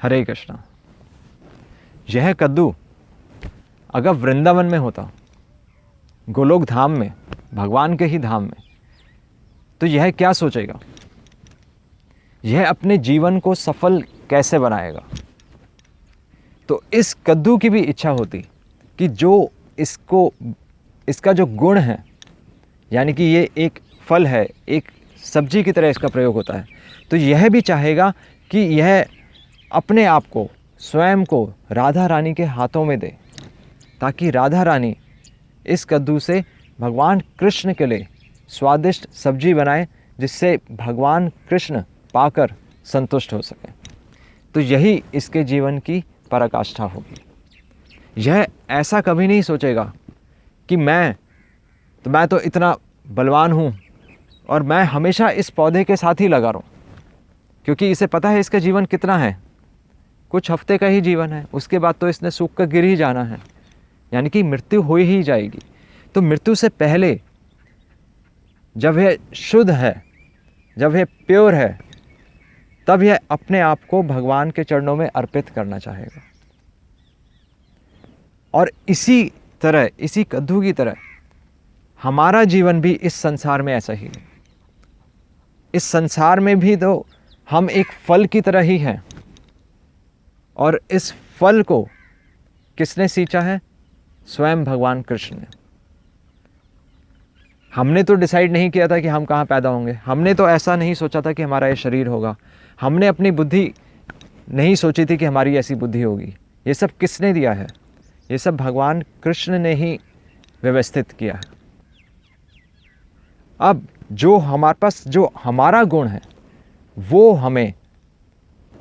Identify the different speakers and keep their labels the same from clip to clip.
Speaker 1: हरे कृष्णा। यह कद्दू अगर वृंदावन में होता, गोलोक धाम में, भगवान के ही धाम में, तो यह क्या सोचेगा? यह अपने जीवन को सफल कैसे बनाएगा? तो इस कद्दू की भी इच्छा होती कि जो इसका जो गुण है, यानी कि ये एक फल है, एक सब्जी की तरह इसका प्रयोग होता है, तो यह भी चाहेगा कि यह अपने आप को, स्वयं को राधा रानी के हाथों में दे, ताकि राधा रानी इस कद्दू से भगवान कृष्ण के लिए स्वादिष्ट सब्जी बनाए, जिससे भगवान कृष्ण पाकर संतुष्ट हो सके। तो यही इसके जीवन की पराकाष्ठा होगी। यह ऐसा कभी नहीं सोचेगा कि मैं तो इतना बलवान हूँ और मैं हमेशा इस पौधे के साथ ही लगा रहूँ, क्योंकि इसे पता है इसका जीवन कितना है, कुछ हफ्ते का ही जीवन है, उसके बाद तो इसने सूख कर गिर ही जाना है, यानी कि मृत्यु हो ही जाएगी। तो मृत्यु से पहले जब यह शुद्ध है, जब यह प्योर है, तब यह अपने आप को भगवान के चरणों में अर्पित करना चाहेगा। और इसी तरह, इसी कद्दू की तरह हमारा जीवन भी इस संसार में ऐसा ही है। इस संसार में भी तो हम एक फल की तरह ही हैं, और इस फल को किसने सींचा है? स्वयं भगवान कृष्ण ने। हमने तो डिसाइड नहीं किया था कि हम कहाँ पैदा होंगे, हमने तो ऐसा नहीं सोचा था कि हमारा ये शरीर होगा, हमने अपनी बुद्धि नहीं सोची थी कि हमारी ऐसी बुद्धि होगी। ये सब किसने दिया है? ये सब भगवान कृष्ण ने ही व्यवस्थित किया है। अब जो हमारे पास जो हमारा गुण है, वो हमें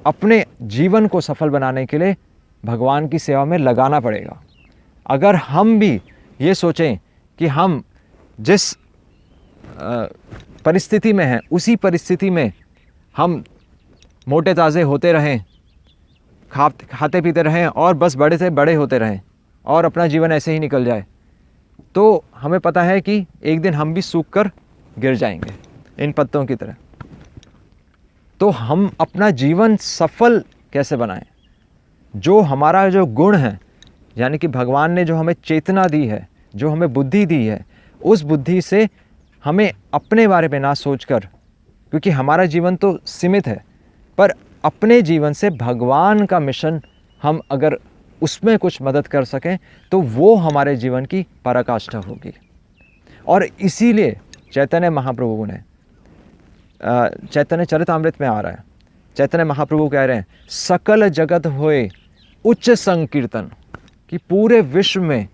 Speaker 1: अपने जीवन को सफल बनाने के लिए भगवान की सेवा में लगाना पड़ेगा। अगर हम भी ये सोचें कि हम जिस परिस्थिति में हैं, उसी परिस्थिति में हम मोटे ताज़े होते रहें, खाते पीते रहें और बस बड़े से बड़े होते रहें और अपना जीवन ऐसे ही निकल जाए, तो हमें पता है कि एक दिन हम भी सूख कर गिर जाएंगे इन पत्तों की तरह। तो हम अपना जीवन सफल कैसे बनाएं? जो हमारा जो गुण है, यानी कि भगवान ने जो हमें चेतना दी है, जो हमें बुद्धि दी है, उस बुद्धि से हमें अपने बारे में ना सोचकर, क्योंकि हमारा जीवन तो सीमित है, पर अपने जीवन से भगवान का मिशन हम अगर उसमें कुछ मदद कर सकें, तो वो हमारे जीवन की पराकाष्ठा होगी। और इसीलिए चैतन्य महाप्रभु ने, चैतन्य चरितामृत में आ रहा है, चैतन्य महाप्रभु कह रहे हैं, सकल जगत होए उच्च संकीर्तन, कि पूरे विश्व में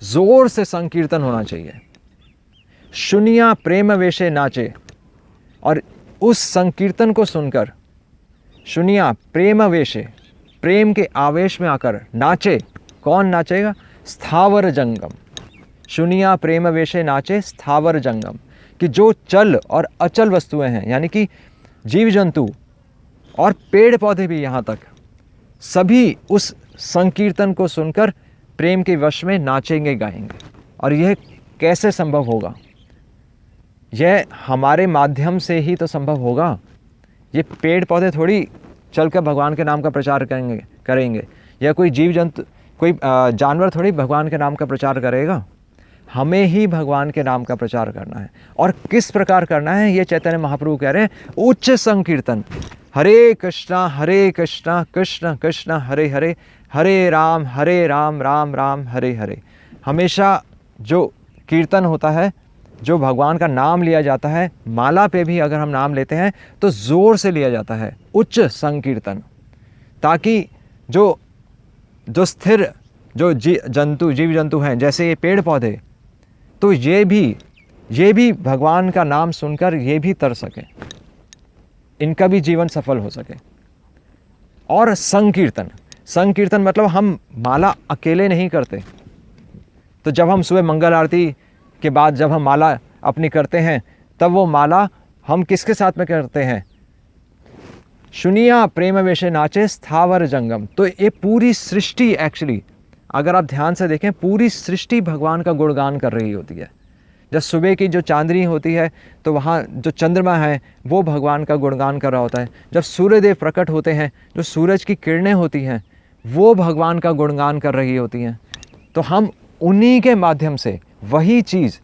Speaker 1: जोर से संकीर्तन होना चाहिए। शुनिया प्रेम वेशे नाचे, और उस संकीर्तन को सुनकर शुनिया प्रेम वेशे, प्रेम के आवेश में आकर नाचे। कौन नाचेगा? स्थावर जंगम। शुनिया प्रेम वेशे नाचे स्थावर जंगम, कि जो चल और अचल वस्तुएं हैं, यानी कि जीव जंतु और पेड़ पौधे भी, यहाँ तक सभी उस संकीर्तन को सुनकर प्रेम के वश में नाचेंगे, गाएंगे। और यह कैसे संभव होगा? यह हमारे माध्यम से ही तो संभव होगा। ये पेड़ पौधे थोड़ी चलकर भगवान के नाम का प्रचार करेंगे, या कोई जीव जंतु, कोई जानवर थोड़ी भगवान के नाम का प्रचार करेगा। हमें ही भगवान के नाम का प्रचार करना है। और किस प्रकार करना है, ये चैतन्य महाप्रभु कह रहे हैं, उच्च संकीर्तन। हरे कृष्णा कृष्ण कृष्ण हरे हरे, हरे राम राम राम हरे हरे। हमेशा जो कीर्तन होता है, जो भगवान का नाम लिया जाता है, माला पे भी अगर हम नाम लेते हैं तो ज़ोर से लिया जाता है, उच्च संकीर्तन, ताकि जो स्थिर जो जीव जंतु हैं, जैसे ये पेड़ पौधे, तो ये भी भगवान का नाम सुनकर ये भी तर सके, इनका भी जीवन सफल हो सके। और संकीर्तन मतलब हम माला अकेले नहीं करते। तो जब हम सुबह मंगल आरती के बाद जब हम माला अपनी करते हैं, तब वो माला हम किसके साथ में करते हैं? शुनिया प्रेम वेशे नाचे स्थावर जंगम। तो ये पूरी सृष्टि, एक्चुअली अगर आप ध्यान से देखें, पूरी सृष्टि भगवान का गुणगान कर रही होती है। जब सुबह की जो चांदनी होती है तो वहाँ जो चंद्रमा है वो भगवान का गुणगान कर रहा होता है। जब सूर्यदेव प्रकट होते हैं, जो सूरज की किरणें होती हैं वो भगवान का गुणगान कर रही होती हैं। तो हम उन्हीं के माध्यम से वही चीज़,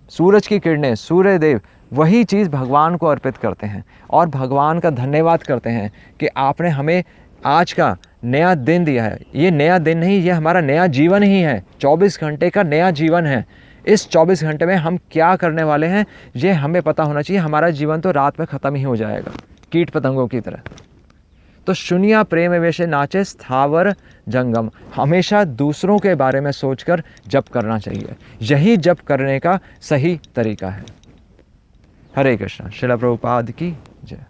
Speaker 1: सूरज की किरणें, सूर्यदेव, वही चीज़ भगवान को अर्पित करते हैं और भगवान का धन्यवाद करते हैं कि आपने हमें आज का नया दिन दिया है। ये नया दिन नहीं, ये हमारा नया जीवन ही है। 24 घंटे का नया जीवन है। इस 24 घंटे में हम क्या करने वाले हैं ये हमें पता होना चाहिए। हमारा जीवन तो रात में ख़त्म ही हो जाएगा, कीट पतंगों की तरह। तो शुनिया प्रेम वेशे नाचे स्थावर जंगम, हमेशा दूसरों के बारे में सोचकर जप करना चाहिए। यही जप करने का सही तरीका है। हरे कृष्णा। श्रील प्रभुपाद की जय।